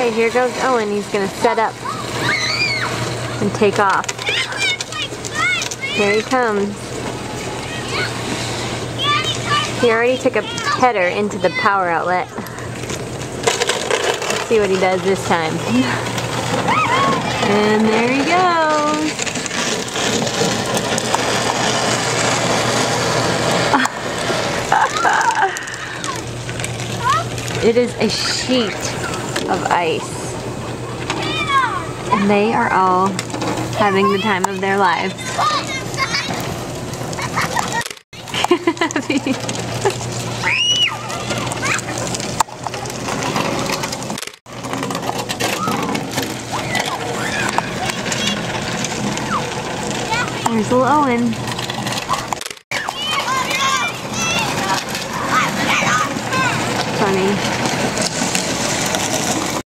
Okay, here goes Owen. He's gonna set up and take off. Here he comes. He already took a header into the power outlet. Let's see what he does this time. And there he goes. It is a sheet of ice. And they are all having the time of their lives. Here's little Owen.